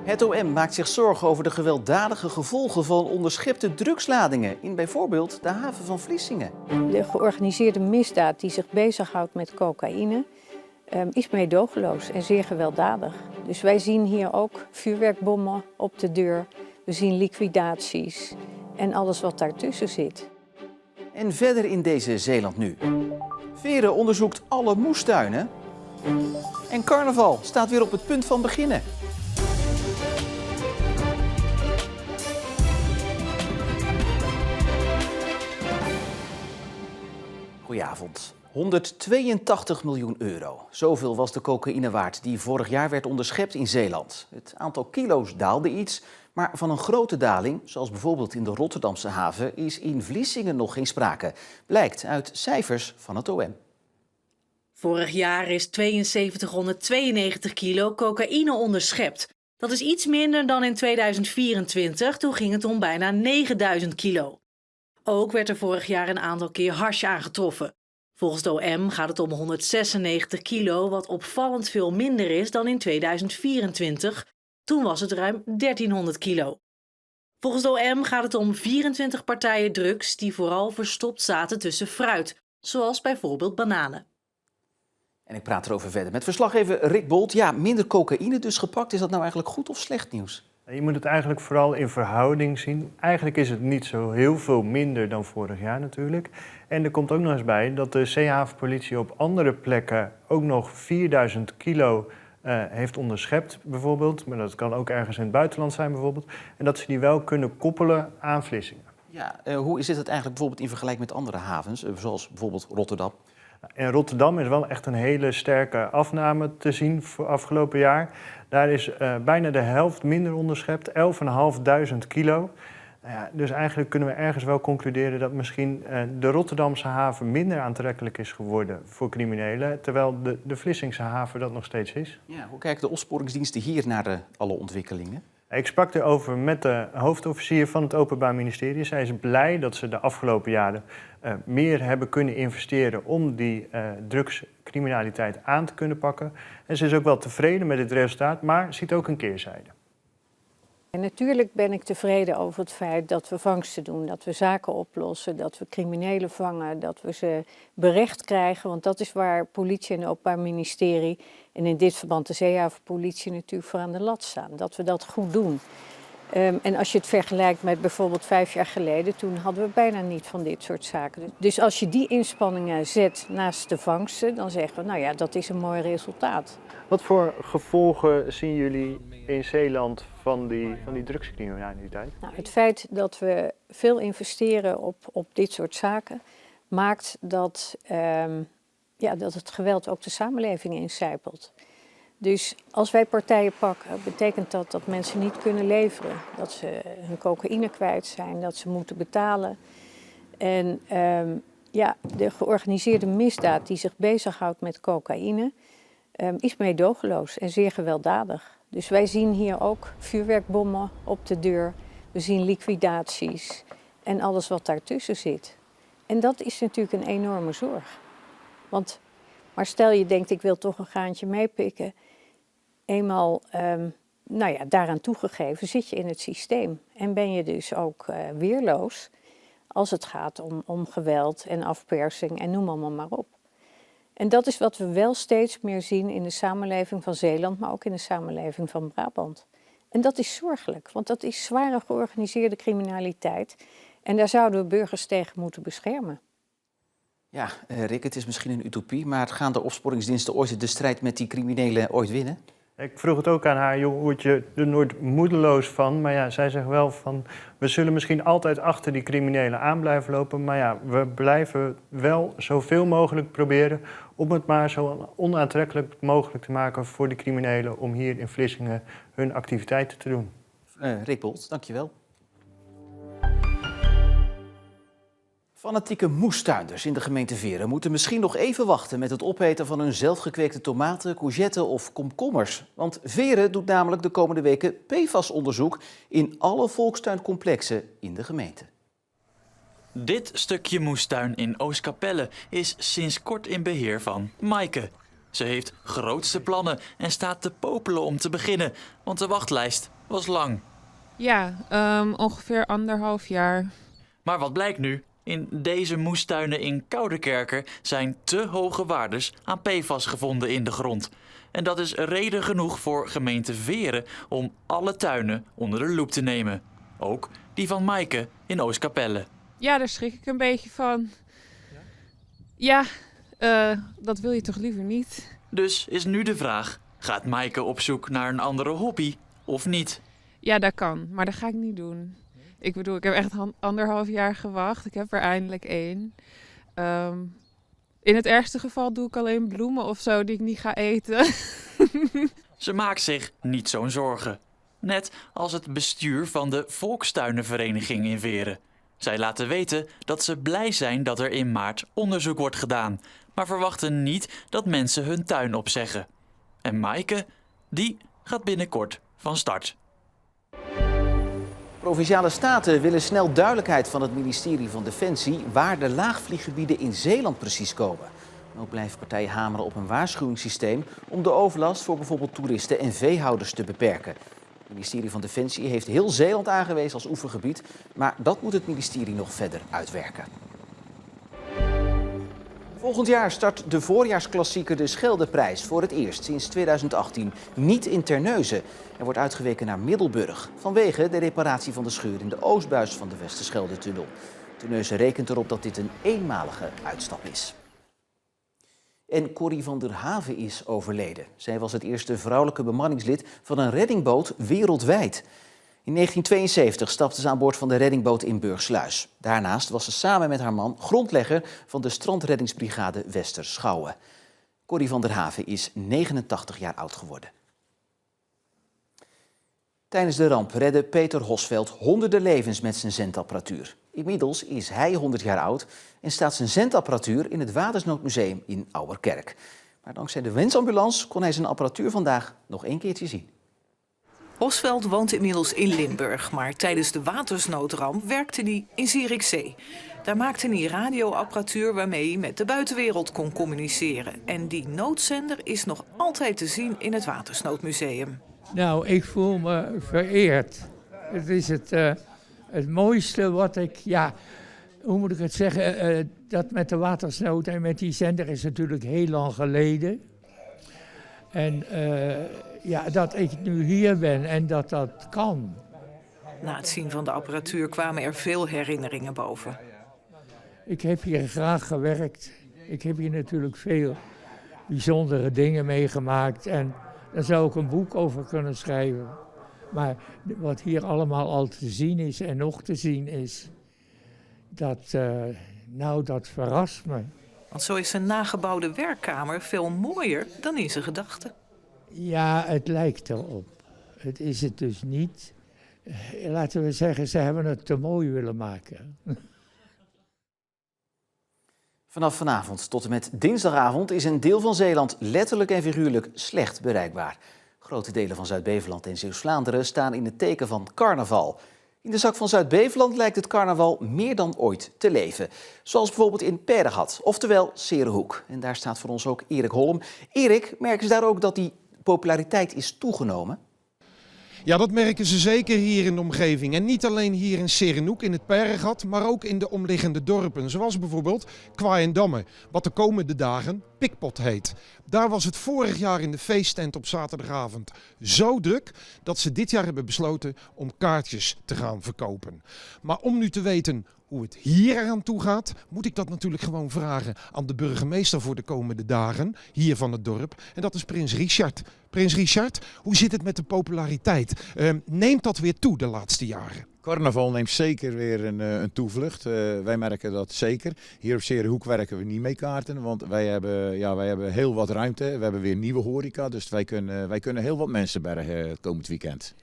Het OM maakt zich zorgen over de gewelddadige gevolgen van onderschepte drugsladingen in bijvoorbeeld de haven van Vlissingen. De georganiseerde misdaad die zich bezighoudt met cocaïne is meedogenloos en zeer gewelddadig. Dus wij zien hier ook vuurwerkbommen op de deur, we zien liquidaties en alles wat daartussen zit. En verder in deze Zeeland nu. Veren onderzoekt alle moestuinen. En carnaval staat weer op het punt van beginnen. Goedenavond. 182 miljoen euro. Zoveel was de cocaïne waard die vorig jaar werd onderschept in Zeeland. Het aantal kilo's daalde iets, maar van een grote daling, zoals bijvoorbeeld in de Rotterdamse haven, is in Vlissingen nog geen sprake. Blijkt uit cijfers van het OM. Vorig jaar is 7292 kilo cocaïne onderschept. Dat is iets minder dan in 2024, toen ging het om bijna 9000 kilo. Ook werd er vorig jaar een aantal keer hash aangetroffen. Volgens de OM gaat het om 196 kilo, wat opvallend veel minder is dan in 2024. Toen was het ruim 1300 kilo. Volgens de OM gaat het om 24 partijen drugs die vooral verstopt zaten tussen fruit, zoals bijvoorbeeld bananen. En ik praat erover verder met verslaggever Rick Bolt. Ja, minder cocaïne dus gepakt. Is dat nou eigenlijk goed of slecht nieuws? Je moet het eigenlijk vooral in verhouding zien. Eigenlijk is het niet zo heel veel minder dan vorig jaar natuurlijk. En er komt ook nog eens bij dat de zeehavenpolitie op andere plekken ook nog 4000 kilo heeft onderschept bijvoorbeeld. Maar dat kan ook ergens in het buitenland zijn bijvoorbeeld. En dat ze die wel kunnen koppelen aan Vlissingen. Ja, hoe zit het eigenlijk bijvoorbeeld in vergelijking met andere havens, zoals bijvoorbeeld Rotterdam? In Rotterdam is wel echt een hele sterke afname te zien voor afgelopen jaar. Daar is bijna de helft minder onderschept, 11.500 kilo. Nou ja, dus eigenlijk kunnen we ergens wel concluderen dat misschien de Rotterdamse haven minder aantrekkelijk is geworden voor criminelen, terwijl de Vlissingse haven dat nog steeds is. Ja, hoe kijken de opsporingsdiensten hier naar alle ontwikkelingen? Ik sprak erover met de hoofdofficier van het Openbaar Ministerie. Zij is blij dat ze de afgelopen jaren meer hebben kunnen investeren om die drugscriminaliteit aan te kunnen pakken. En ze is ook wel tevreden met het resultaat, maar ziet ook een keerzijde. En natuurlijk ben ik tevreden over het feit dat we vangsten doen, dat we zaken oplossen, dat we criminelen vangen, dat we ze berecht krijgen. Want dat is waar politie en het Openbaar Ministerie en in dit verband de zeehavenpolitie natuurlijk voor aan de lat staan. Dat we dat goed doen. En als je het vergelijkt met bijvoorbeeld 5 jaar geleden, toen hadden we bijna niet van dit soort zaken. Dus als je die inspanningen zet naast de vangsten, dan zeggen we, nou ja, dat is een mooi resultaat. Wat voor gevolgen zien jullie in Zeeland van die drugscriminaliteit? Nou, het feit dat we veel investeren op dit soort zaken maakt dat, dat het geweld ook de samenleving incijpelt. Dus als wij partijen pakken, betekent dat dat mensen niet kunnen leveren. Dat ze hun cocaïne kwijt zijn, dat ze moeten betalen. En de georganiseerde misdaad die zich bezighoudt met cocaïne is meedogenloos en zeer gewelddadig. Dus wij zien hier ook vuurwerkbommen op de deur, we zien liquidaties en alles wat daartussen zit. En dat is natuurlijk een enorme zorg. Maar stel je denkt, ik wil toch een graantje meepikken. Eenmaal daaraan toegegeven zit je in het systeem. En ben je dus ook weerloos als het gaat om geweld en afpersing en noem allemaal maar op. En dat is wat we wel steeds meer zien in de samenleving van Zeeland, maar ook in de samenleving van Brabant. En dat is zorgelijk, want dat is zware georganiseerde criminaliteit. En daar zouden we burgers tegen moeten beschermen. Ja, Rick, het is misschien een utopie, maar gaan de opsporingsdiensten ooit de strijd met die criminelen ooit winnen? Ik vroeg het ook aan haar, joh, word je er nooit moedeloos van? Maar ja, zij zegt wel van, we zullen misschien altijd achter die criminelen aan blijven lopen. Maar ja, we blijven wel zoveel mogelijk proberen om het maar zo onaantrekkelijk mogelijk te maken voor de criminelen om hier in Vlissingen hun activiteiten te doen. Rick Bolt, dankjewel. Fanatieke moestuinders in de gemeente Veren moeten misschien nog even wachten met het opeten van hun zelfgekweekte tomaten, courgetten of komkommers. Want Veren doet namelijk de komende weken PFAS-onderzoek in alle volkstuincomplexen in de gemeente. Dit stukje moestuin in Oostkapelle is sinds kort in beheer van Maaike. Ze heeft grootste plannen en staat te popelen om te beginnen, want de wachtlijst was lang. Ja, ongeveer 1,5 jaar. Maar wat blijkt nu? In deze moestuinen in Koudekerke zijn te hoge waardes aan PFAS gevonden in de grond. En dat is reden genoeg voor gemeente Veren om alle tuinen onder de loep te nemen. Ook die van Maaike in Oostkapelle. Ja, daar schrik ik een beetje van. Ja, dat wil je toch liever niet? Dus is nu de vraag, gaat Maaike op zoek naar een andere hobby of niet? Ja, dat kan, maar dat ga ik niet doen. Ik bedoel, ik heb echt 1,5 jaar gewacht. Ik heb er eindelijk 1. In het ergste geval doe ik alleen bloemen of zo die ik niet ga eten. Ze maakt zich niet zo'n zorgen. Net als het bestuur van de Volkstuinenvereniging in Veren. Zij laten weten dat ze blij zijn dat er in maart onderzoek wordt gedaan, maar verwachten niet dat mensen hun tuin opzeggen. En Maaike, die gaat binnenkort van start. Provinciale staten willen snel duidelijkheid van het ministerie van Defensie waar de laagvlieggebieden in Zeeland precies komen. Ook blijven partijen hameren op een waarschuwingssysteem om de overlast voor bijvoorbeeld toeristen en veehouders te beperken. Het ministerie van Defensie heeft heel Zeeland aangewezen als oefengebied, maar dat moet het ministerie nog verder uitwerken. Volgend jaar start de voorjaarsklassieker de Scheldeprijs voor het eerst sinds 2018 niet in Terneuzen. Er wordt uitgeweken naar Middelburg vanwege de reparatie van de scheur in de oostbuis van de Westerschelde-tunnel. Terneuzen rekent erop dat dit een eenmalige uitstap is. En Corrie van der Haven is overleden. Zij was het eerste vrouwelijke bemanningslid van een reddingboot wereldwijd. In 1972 stapte ze aan boord van de reddingboot in Burgsluis. Daarnaast was ze samen met haar man grondlegger van de strandreddingsbrigade Westerschouwen. Corrie van der Haven is 89 jaar oud geworden. Tijdens de ramp redde Peter Hosveld honderden levens met zijn zendapparatuur. Inmiddels is hij 100 jaar oud en staat zijn zendapparatuur in het Watersnoodmuseum in Ouwerkerk. Maar dankzij de wensambulance kon hij zijn apparatuur vandaag nog 1 keertje zien. Hosveld woont inmiddels in Limburg, maar tijdens de watersnoodramp werkte hij in Zierikzee. Daar maakte hij radioapparatuur waarmee hij met de buitenwereld kon communiceren. En die noodzender is nog altijd te zien in het Watersnoodmuseum. Nou, ik voel me vereerd. Het is het mooiste wat ik, hoe moet ik het zeggen, dat met de watersnood en met die zender is natuurlijk heel lang geleden. En dat ik nu hier ben en dat kan. Na het zien van de apparatuur kwamen er veel herinneringen boven. Ik heb hier graag gewerkt. Ik heb hier natuurlijk veel bijzondere dingen meegemaakt. En daar zou ik een boek over kunnen schrijven. Maar wat hier allemaal al te zien is en nog te zien is, dat verrast me. Want zo is zijn nagebouwde werkkamer veel mooier dan in zijn gedachten. Ja, het lijkt erop. Het is het dus niet. Laten we zeggen, ze hebben het te mooi willen maken. Vanaf vanavond tot en met dinsdagavond is een deel van Zeeland letterlijk en figuurlijk slecht bereikbaar. Grote delen van Zuid-Beveland en Zeeuws-Vlaanderen staan in het teken van carnaval. In de zak van Zuid-Beveland lijkt het carnaval meer dan ooit te leven. Zoals bijvoorbeeld in Peregat, oftewel Serenhoek. En daar staat voor ons ook Erik Holm. Erik, merken ze daar ook dat die populariteit is toegenomen? Ja, dat merken ze zeker hier in de omgeving. En niet alleen hier in Serenhoek in het Peregat, maar ook in de omliggende dorpen. Zoals bijvoorbeeld Kwaaiendamme, wat de komende dagen Pikpot heet. Daar was het vorig jaar in de feesttent op zaterdagavond zo druk dat ze dit jaar hebben besloten om kaartjes te gaan verkopen. Maar om nu te weten hoe het hier eraan toe gaat, moet ik dat natuurlijk gewoon vragen aan de burgemeester voor de komende dagen hier van het dorp. En dat is Prins Richard. Prins Richard, hoe zit het met de populariteit? Neemt dat weer toe de laatste jaren? Carnaval neemt zeker weer een toevlucht. Wij merken dat zeker. Hier op Serenhoek werken we niet mee kaarten, want wij hebben heel wat ruimte. We hebben weer nieuwe horeca, dus wij kunnen heel wat mensen bergen komend weekend.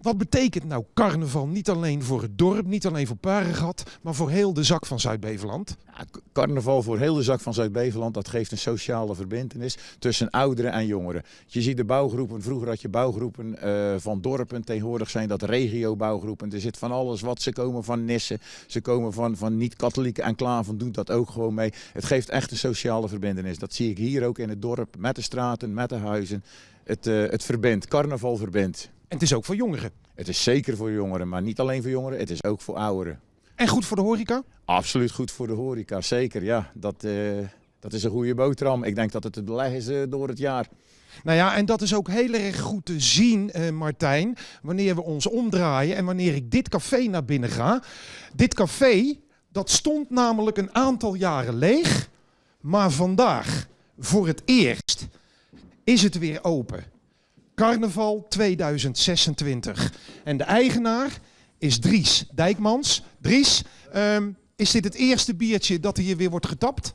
Wat betekent nou carnaval niet alleen voor het dorp, niet alleen voor Peregat, maar voor heel de zak van Zuid-Beveland? Ja, carnaval voor heel de zak van Zuid-Beveland, dat geeft een sociale verbintenis tussen ouderen en jongeren. Je ziet de bouwgroepen, vroeger had je bouwgroepen van dorpen, tegenwoordig zijn dat regiobouwgroepen. Er zit van alles wat, ze komen van Nissen, ze komen van niet-katholieke enclaven, doen dat ook gewoon mee. Het geeft echt een sociale verbintenis. Dat zie ik hier ook in het dorp, met de straten, met de huizen. Het verbindt, carnaval verbindt. En het is ook voor jongeren. Het is zeker voor jongeren, maar niet alleen voor jongeren, het is ook voor ouderen. En goed voor de horeca? Absoluut goed voor de horeca, zeker. Ja, dat is een goede boterham. Ik denk dat het beleg is door het jaar. Nou ja, en dat is ook heel erg goed te zien, Martijn, wanneer we ons omdraaien en wanneer ik dit café naar binnen ga. Dit café, dat stond namelijk een aantal jaren leeg, maar vandaag, voor het eerst, is het weer open. Carnaval 2026. En de eigenaar is Dries Dijkmans. Dries, is dit het eerste biertje dat hier weer wordt getapt?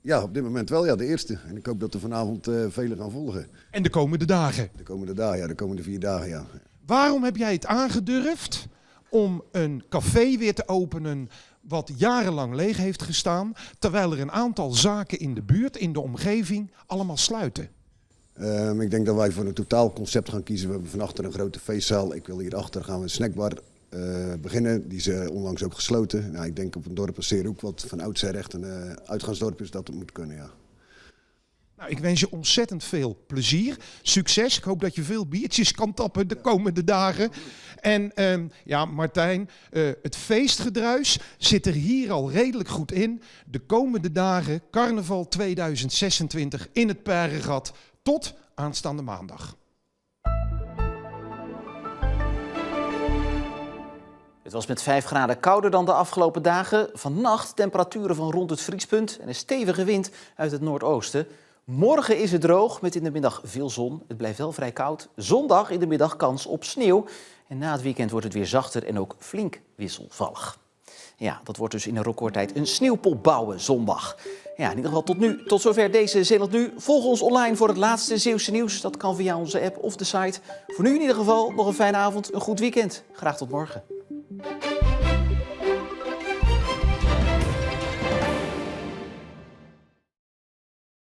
Ja, op dit moment wel, ja, de eerste. En ik hoop dat er vanavond velen gaan volgen. En de komende dagen? De komende dagen, ja, de komende 4 dagen, ja. Waarom heb jij het aangedurfd om een café weer te openen wat jarenlang leeg heeft gestaan, terwijl er een aantal zaken in de buurt, in de omgeving, allemaal sluiten? Ik denk dat wij voor een totaal concept gaan kiezen. We hebben van achter een grote feestzaal. Ik wil hierachter gaan we een snackbar beginnen. Die is onlangs ook gesloten. Nou, ik denk op een dorp als Seerhoek, wat van oudsher echt een uitgaansdorp is, dat het moet kunnen, ja. Nou, ik wens je ontzettend veel plezier, succes. Ik hoop dat je veel biertjes kan tappen de komende dagen. En ja, Martijn, het feestgedruis zit er hier al redelijk goed in. De komende dagen, carnaval 2026 in het Peregat, tot aanstaande maandag. Het was met 5 graden kouder dan de afgelopen dagen. Vannacht temperaturen van rond het vriespunt en een stevige wind uit het noordoosten. Morgen is het droog met in de middag veel zon. Het blijft wel vrij koud. Zondag in de middag kans op sneeuw. En na het weekend wordt het weer zachter en ook flink wisselvallig. Ja, dat wordt dus in een recordtijd een sneeuwpop bouwen zondag. Ja, in ieder geval tot zover deze Zeeland Nu. Volg ons online voor het laatste Zeeuwse nieuws. Dat kan via onze app of de site. Voor nu in ieder geval nog een fijne avond, een goed weekend. Graag tot morgen.